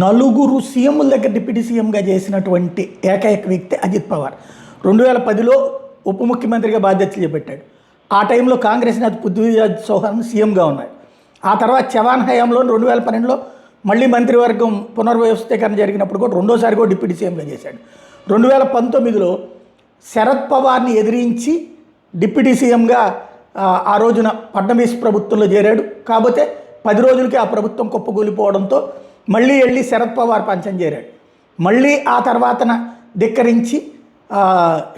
నలుగురు సీఎంల దగ్గర డిప్యూటీ సీఎంగా చేసినటువంటి ఏకైక వ్యక్తి అజిత్ పవార్. 2010లో ఉప ముఖ్యమంత్రిగా బాధ్యతలు చేపట్టాడు. ఆ టైంలో కాంగ్రెస్ నేత పృథ్వీరాజ్ చౌహాన్ సీఎంగా ఉన్నాడు. ఆ తర్వాత చవాన్ హయాంలో 2012లో మళ్ళీ మంత్రివర్గం పునర్వ్యవస్థీకరణ జరిగినప్పుడు కూడా రెండోసారి కూడా డిప్యూటీ సీఎంగా చేశాడు. 2019లో శరద్ పవార్ని ఎదిరించి డిప్యూటీ సీఎంగా ఆ రోజున ఫడ్నవీస్ ప్రభుత్వంలో చేరాడు. కాకపోతే 10 రోజులకి ఆ ప్రభుత్వం కుప్పకూలిపోవడంతో మళ్ళీ వెళ్ళి శరద్ పవార్ పంచం చేరాడు. మళ్ళీ ఆ తర్వాతన ధిక్కరించి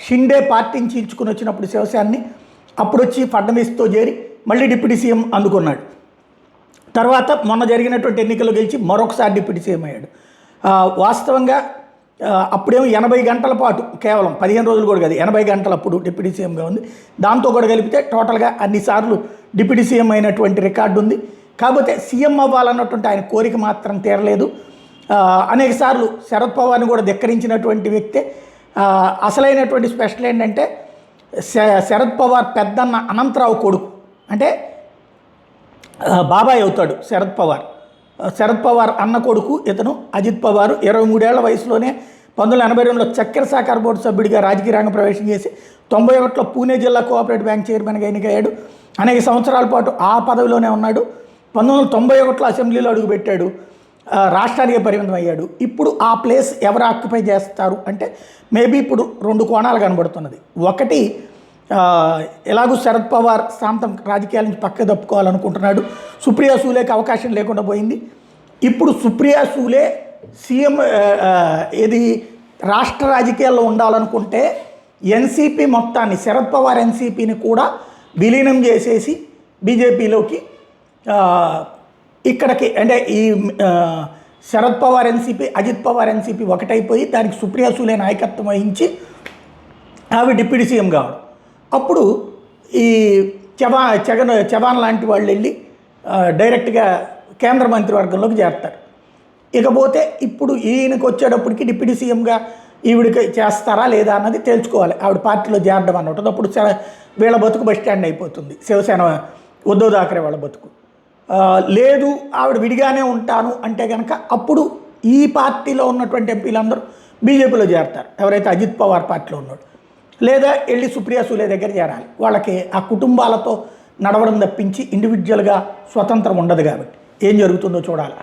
షిండే పార్టీని చీల్చుకుని వచ్చినప్పుడు శివసేనని అప్పుడు వచ్చి ఫడ్నవీస్తో చేరి మళ్ళీ డిప్యూటీ సీఎం అందుకున్నాడు. తర్వాత మొన్న జరిగినటువంటి ఎన్నికల్లో గెలిచి మరొకసారి డిప్యూటీ సీఎం అయ్యాడు. వాస్తవంగా అప్పుడేమో 80 గంటల పాటు, కేవలం 15 రోజులు కూడా కాదు, 80 గంటలు అప్పుడు డిప్యూటీ సీఎంగా ఉంది. దాంతో కూడా కలిపితే టోటల్గా అన్నిసార్లు డిప్యూటీ సీఎం అయినటువంటి రికార్డు ఉంది. కాకపోతే సీఎం అవ్వాలన్నటువంటి ఆయన కోరిక మాత్రం తీరలేదు. అనేక సార్లు శరద్ పవార్ని కూడా ధిక్కరించినటువంటి వ్యక్తే. అసలైనటువంటి స్పెషల్ ఏంటంటే శరద్ పవార్ పెద్దన్న అనంతరావు కొడుకు, అంటే బాబాయ్ అవుతాడు శరద్ పవార్. శరద్ పవార్ అన్న కొడుకు ఇతను అజిత్ పవార్. 23 ఏళ్ల వయసులోనే 1982లో చక్కెర సహకార బోర్డు సభ్యుడిగా రాజకీయ రంగ ప్రవేశం చేసి 91లో పూణే జిల్లా కోఆపరేటివ్ బ్యాంక్ చైర్మన్గా ఎన్నికయ్యాడు. అనేక సంవత్సరాల పాటు ఆ పదవిలోనే ఉన్నాడు. 1991లో అసెంబ్లీలో అడుగుపెట్టాడు. రాష్ట్రానికి పరిమితం అయ్యాడు. ఇప్పుడు ఆ ప్లేస్ ఎవరు ఆక్యుపై చేస్తారు అంటే మేబీ ఇప్పుడు 2 కోణాలు కనబడుతున్నది. ఒకటి, ఎలాగూ శరద్ పవార్ శాంతం రాజకీయాల నుంచి పక్క తప్పుకోవాలనుకుంటున్నాడు. సుప్రియా సూలేకి అవకాశం లేకుండా పోయింది. ఇప్పుడు సుప్రియా సూలే సీఎం ఏది రాష్ట్ర రాజకీయాల్లో ఉండాలనుకుంటే ఎన్సీపీ మొత్తాన్ని, శరద్ పవార్ ఎన్సీపీని కూడా విలీనం చేసేసి బీజేపీలోకి ఇక్కడికి, అంటే ఈ శరద్ పవార్ ఎన్సీపీ, అజిత్ పవార్ ఎన్సీపీ ఒకటైపోయి దానికి సుప్రియా సూలే నాయకత్వం వహించి ఆవి డిప్యూటీ సీఎం కావడం. అప్పుడు ఈ చవాన్ లాంటి వాళ్ళు వెళ్ళి డైరెక్ట్గా కేంద్ర మంత్రివర్గంలోకి చేరతారు. ఇకపోతే ఇప్పుడు ఈయనకు వచ్చేటప్పటికి డిప్యూటీ సీఎంగా ఈవిడికి చేస్తారా లేదా అన్నది తెలుసుకోవాలి. ఆవిడ పార్టీలో చేరడం అన్నట్టు. అప్పుడు వీళ్ళ బతుకు బస్ స్టాండ్ అయిపోతుంది, శివసేన ఉద్ధవ్ థాకరే వాళ్ళ బతుకు. లేదు ఆవిడ విడిగానే ఉంటాను అంటే కనుక అప్పుడు ఈ పార్టీలో ఉన్నటువంటి ఎంపీలందరూ బీజేపీలో చేరతారు, ఎవరైతే అజిత్ పవార్ పార్టీలో ఉన్నాడు. లేదా వెళ్ళి సుప్రియా సూలే దగ్గర చేరాలి. వాళ్ళకి ఆ కుటుంబాలతో నడవడం తప్పించి ఇండివిజువల్గా స్వతంత్రం ఉండదు. కాబట్టి ఏం జరుగుతుందో చూడాలి.